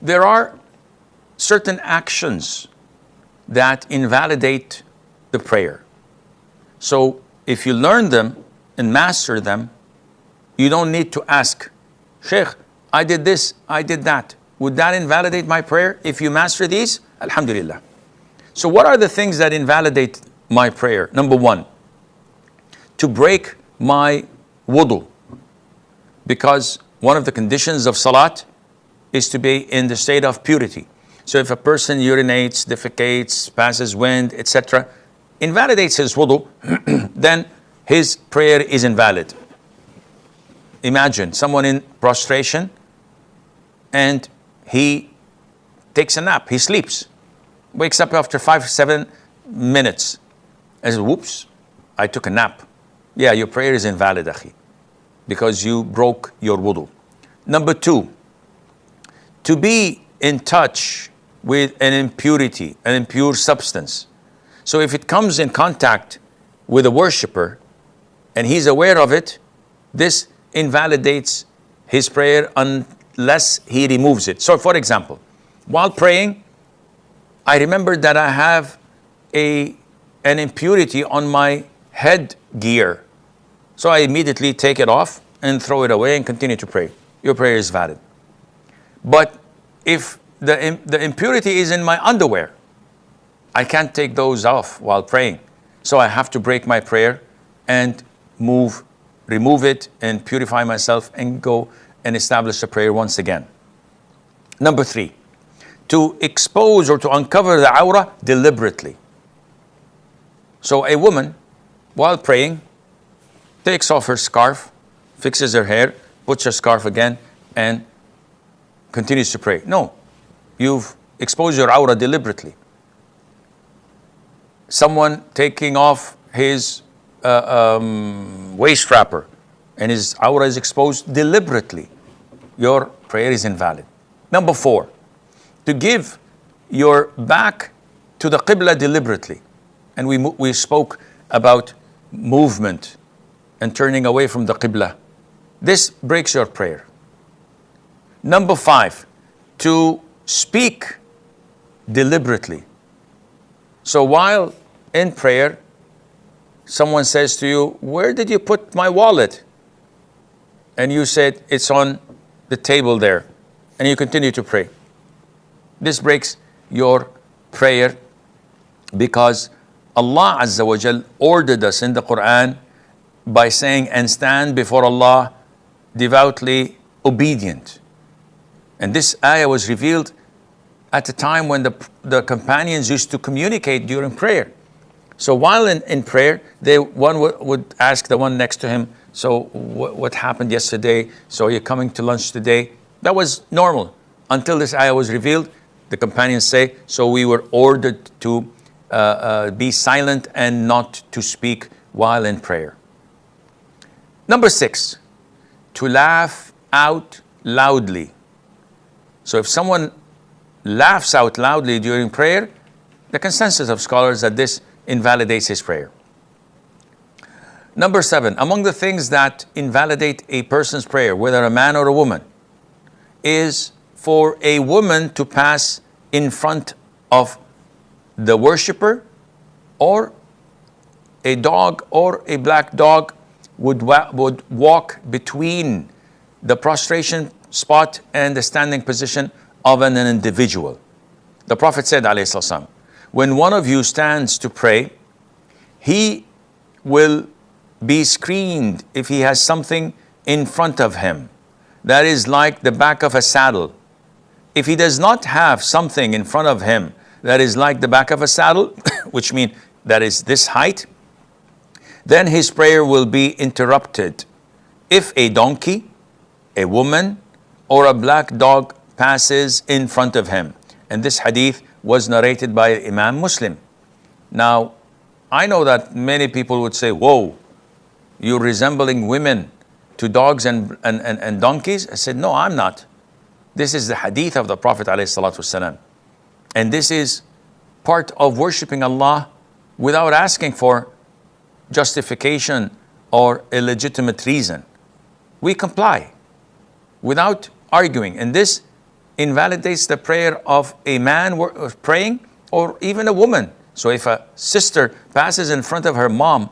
There are certain actions that invalidate the prayer. So if you learn them and master them, you don't need to ask, Sheikh, I did this, I did that. Would that invalidate my prayer? If you master these, alhamdulillah. So what are the things that invalidate my prayer? Number one, to break my wudu. Because one of the conditions of salat is to be in the state of purity. So if a person urinates, defecates, passes wind, etc., invalidates his wudu, then his prayer is invalid. Imagine someone in prostration and he takes a nap, he sleeps, wakes up after 5-7 minutes and says, whoops, I took a nap. Yeah, your prayer is invalid, akhi, because you broke your wudu. Number two, to be in touch with an impurity, an impure substance. So if it comes in contact with a worshipper and he's aware of it, this invalidates his prayer unless he removes it. So for example, while praying, I remembered that I have an impurity on my headgear. So I immediately take it off and throw it away and continue to pray. Your prayer is valid. But if the impurity is in my underwear, I can't take those off while praying. So I have to break my prayer and remove it and purify myself and go and establish the prayer once again. Number three, to expose or to uncover the awrah deliberately. So a woman, while praying, takes off her scarf, fixes her hair, puts her scarf again, and continues to pray. No, you've exposed your awrah deliberately. Someone taking off his waist wrapper and his awrah is exposed deliberately, your prayer is invalid. Number four, to give your back to the qibla deliberately. And we spoke about movement and turning away from the qibla. This breaks your prayer. Number five, to speak deliberately. So while in prayer, someone says to you, where did you put my wallet? And you said, it's on the table there. And you continue to pray. This breaks your prayer because Allah Azza wa Jal ordered us in the Quran by saying, and stand before Allah devoutly obedient. And this ayah was revealed at a time when the companions used to communicate during prayer. So while in prayer, one would ask the one next to him, so what happened yesterday? So you're coming to lunch today? That was normal until this ayah was revealed. The companions say, so we were ordered to be silent and not to speak while in prayer. Number six, to laugh out loudly. So if someone laughs out loudly during prayer, the consensus of scholars that this invalidates his prayer. Number seven, among the things that invalidate a person's prayer, whether a man or a woman, is for a woman to pass in front of the worshipper, or a dog or a black dog would walk between the prostration spot and the standing position of an individual. The Prophet said, alayhi salam, when one of you stands to pray, he will be screened if he has something in front of him. That is like the back of a saddle. If he does not have something in front of him that is like the back of a saddle, which means that is this height, then his prayer will be interrupted. If a donkey, a woman, or a black dog passes in front of him. And this hadith was narrated by Imam Muslim. Now, I know that many people would say, whoa, you're resembling women to dogs and donkeys? I said, no, I'm not. This is the hadith of the Prophet ﷺ. And this is part of worshiping Allah without asking for justification or a legitimate reason. We comply without arguing. And this invalidates the prayer of a man praying or even a woman. So if a sister passes in front of her mom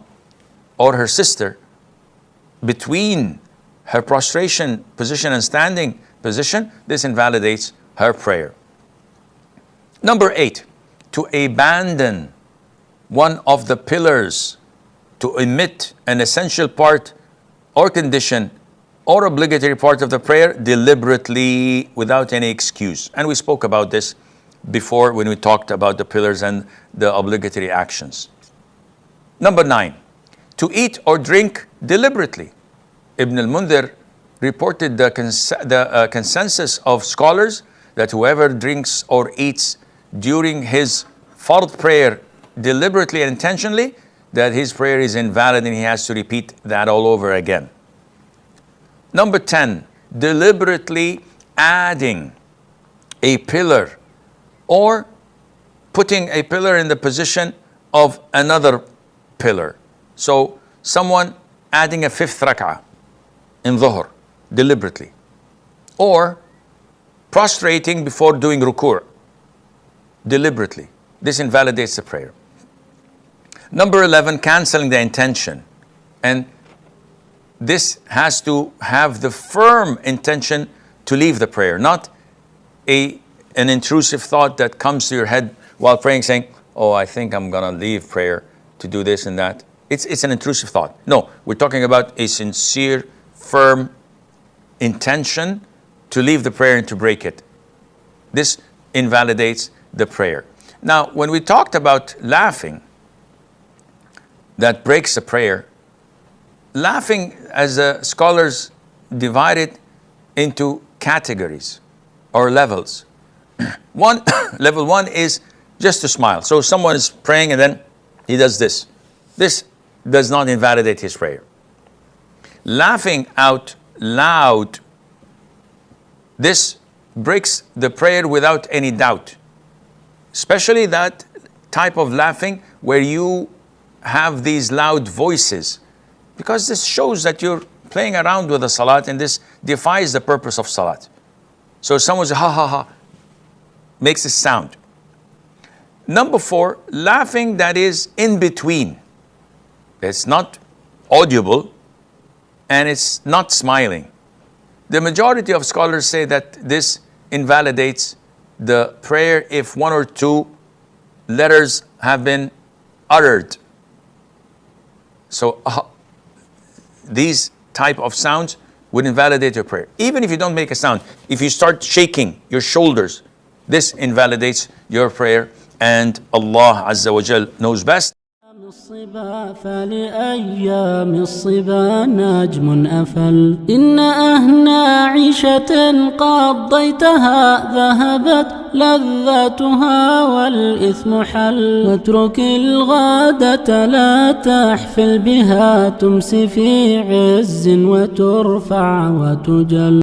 or her sister, between her prostration position and standing position, this invalidates her prayer. Number 8, to abandon one of the pillars, to omit an essential part or condition or obligatory part of the prayer deliberately without any excuse. And we spoke about this before when we talked about the pillars and the obligatory actions. Number 9, to eat or drink deliberately. Ibn al-Mundhir reported the consensus of scholars that whoever drinks or eats during his fard prayer deliberately and intentionally, that his prayer is invalid and he has to repeat that all over again. Number 10, deliberately adding a pillar or putting a pillar in the position of another pillar. So someone adding a 5th rak'ah in dhuhr deliberately, or prostrating before doing ruku' deliberately. This invalidates the prayer. Number 11, canceling the intention. And this has to have the firm intention to leave the prayer, not an intrusive thought that comes to your head while praying saying, oh, I think I'm going to leave prayer to do this and that. It's an intrusive thought. No, we're talking about a sincere, firm intention to leave the prayer and to break it. This invalidates the prayer. Now, when we talked about laughing, that breaks the prayer, laughing, as scholars divide it into categories or levels. Level 1 is just to smile. So someone is praying and then he does this. This does not invalidate his prayer. Laughing out loud, this breaks the prayer without any doubt. Especially that type of laughing where you have these loud voices, because this shows that you're playing around with the salat and this defies the purpose of salat. So someone says, ha ha ha, makes a sound. Number 4, laughing that is in between. It's not audible and it's not smiling. The majority of scholars say that this invalidates the prayer if 1 or 2 letters have been uttered. So these type of sounds would invalidate your prayer. Even if you don't make a sound, if you start shaking your shoulders, this invalidates your prayer, and Allah Azza wa Jal knows best. الصبا فلأيام الصبا نجم أفل إن أهنى عيشة قضيتها ذهبت لذاتها والإثم حل واترك الغادة لا تحفل بها تمسي في عز وترفع وتجل.